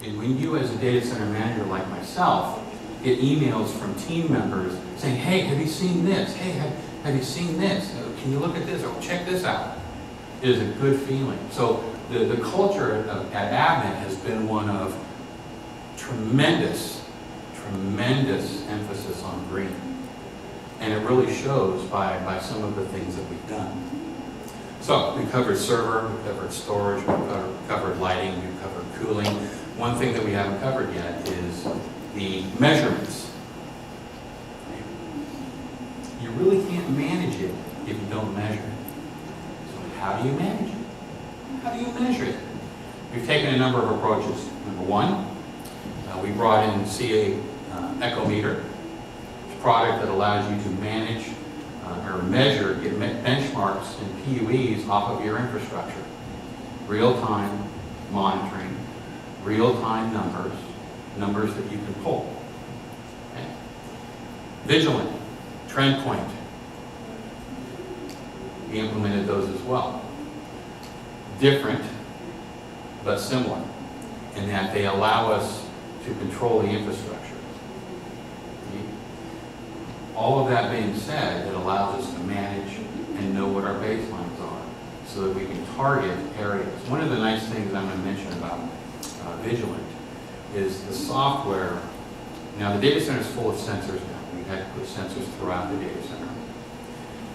And when you as a data center manager like myself get emails from team members saying, hey, have you seen this? Hey, have you seen this? Can you look at this? Or check this out. It is a good feeling. So the culture at Avnet has been one of tremendous emphasis on green. And it really shows by some of the things that we've done. So we covered server, we covered storage, we covered lighting, we covered cooling. One thing that we haven't covered yet is the measurements. You really can't manage it if you don't measure it. So how do you manage it? How do you measure it? We've taken a number of approaches. Number one, we brought in CA Echometer, a product that allows you to manage or measure, get benchmarks and PUEs off of your infrastructure. Real-time monitoring, real-time numbers that you can pull. Okay. Vigilant, trend point. We implemented those as well. Different, but similar, in that they allow us to control the infrastructure. All of that being said, it allows us to manage and know what our baselines are so that we can target areas. One of the nice things I'm going to mention about Vigilant is the software. Now the data center is full of sensors now. We've had to put sensors throughout the data center.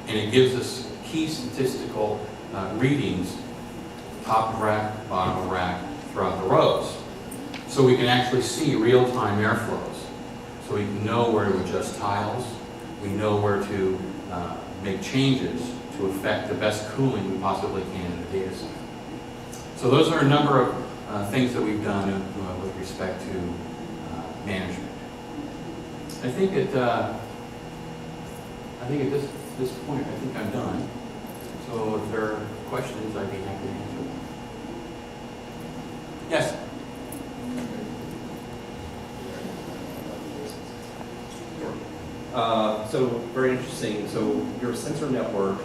And it gives us key statistical readings, top of rack, bottom of rack, throughout the rows. So we can actually see real-time airflows. So we know where to adjust tiles. We know where to make changes to affect the best cooling we possibly can in the data center. So those are a number of things that we've done with respect to management. I think at this point, I think I'm done. So if there are questions, I'd be happy to answer them. Yes? So very interesting. So your sensor network,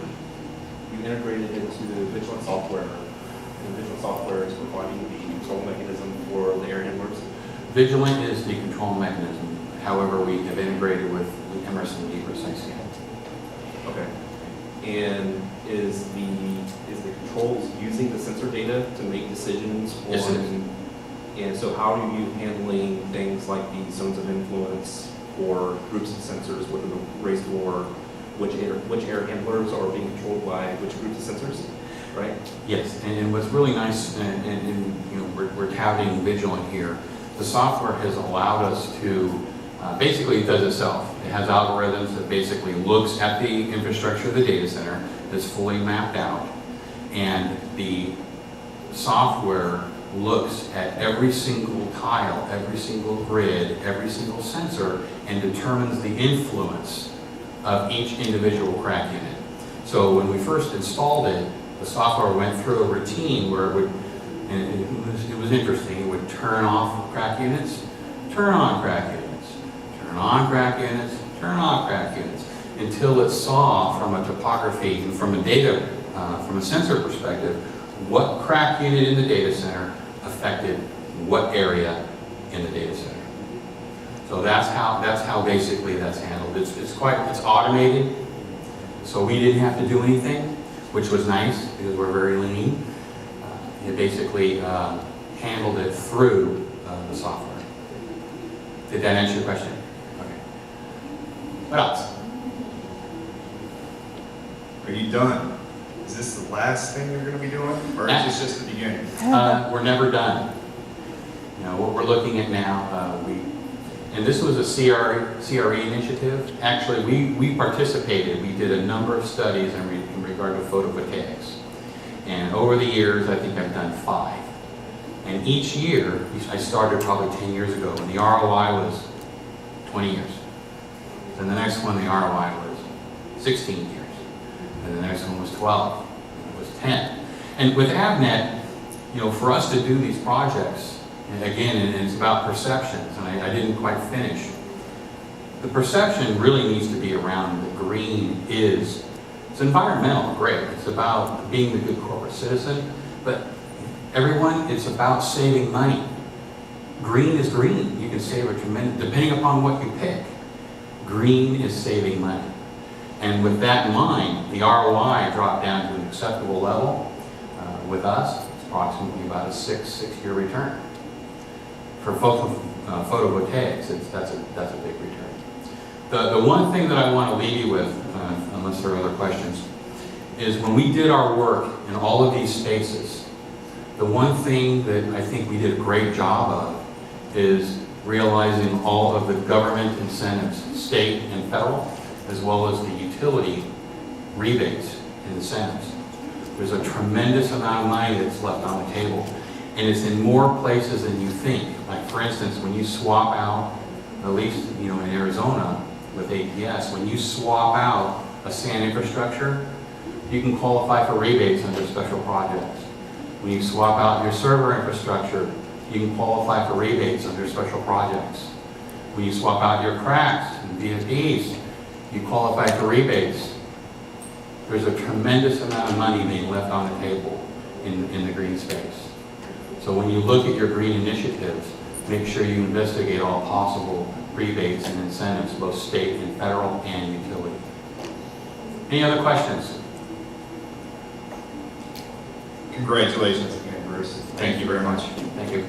you integrated into the Vigilant software, and Vigilant software is providing the control mechanism for the air handlers. Vigilant is the control mechanism. However, we have integrated with Emerson Precisely. Okay. And is the controls using the sensor data to make decisions on? Yes, it is. And so how are you handling things like the zones of influence or groups of sensors within the raised floor? Which air handlers are being controlled by which groups of sensors, right? Yes, and what's really nice, and you know, we're touting Vigilant here. The software has allowed us to basically it does itself. It has algorithms that basically looks at the infrastructure of the data center that's fully mapped out, and the software looks at every single tile, every single grid, every single sensor, and determines the influence of each individual crack unit. So when we first installed it, the software went through a routine where it would, and it was interesting, it would turn off crack units, turn on crack units, turn on crack units, turn off crack units, until it saw from a topography and from a data, from a sensor perspective, what crack unit in the data center affected what area in the data center. So that's how basically that's handled. It's automated, so we didn't have to do anything, which was nice because we're very lean. It basically handled it through the software. Did that answer your question? Okay. What else? Are you done? Is this the last thing you're going to be doing, or is this just the beginning? We're never done. You know, what we're looking at now, and this was a CRE initiative. Actually, we participated. We did a number of studies in regard to photovoltaics. And over the years, I think I've done 5. And each year, I started probably 10 years ago, and the ROI was 20 years. Then the next one, the ROI was 16 years. And the next one was 12, and it was 10. And with Avnet, you know, for us to do these projects, and again, and it's about perceptions, and I didn't quite finish. The perception really needs to be around the green is, it's environmental, great. It's about being the good corporate citizen, but everyone, it's about saving money. green is green. You can save a tremendous, depending upon what you pick, green is saving money. And with that in mind, the ROI dropped down to an acceptable level. With us, it's approximately about a six-year return. For photovoltaics, that's a big return. The one thing that I want to leave you with, unless there are other questions, is when we did our work in all of these spaces, the one thing that I think we did a great job of is realizing all of the government incentives, state and federal, as well as the utility rebates and incentives. There's a tremendous amount of money that's left on the table, and it's in more places than you think. Like for instance, when you swap out, at least in Arizona with APS, when you swap out a sand infrastructure, you can qualify for rebates under special projects. When you swap out your server infrastructure, you can qualify for rebates under special projects. When you swap out your cracks and VFDs, you qualify for rebates. There's a tremendous amount of money being left on the table in the green space. So when you look at your green initiatives, make sure you investigate all possible rebates and incentives, both state and federal and utility. Any other questions? Congratulations again, Bruce. Thank you very much. Thank you.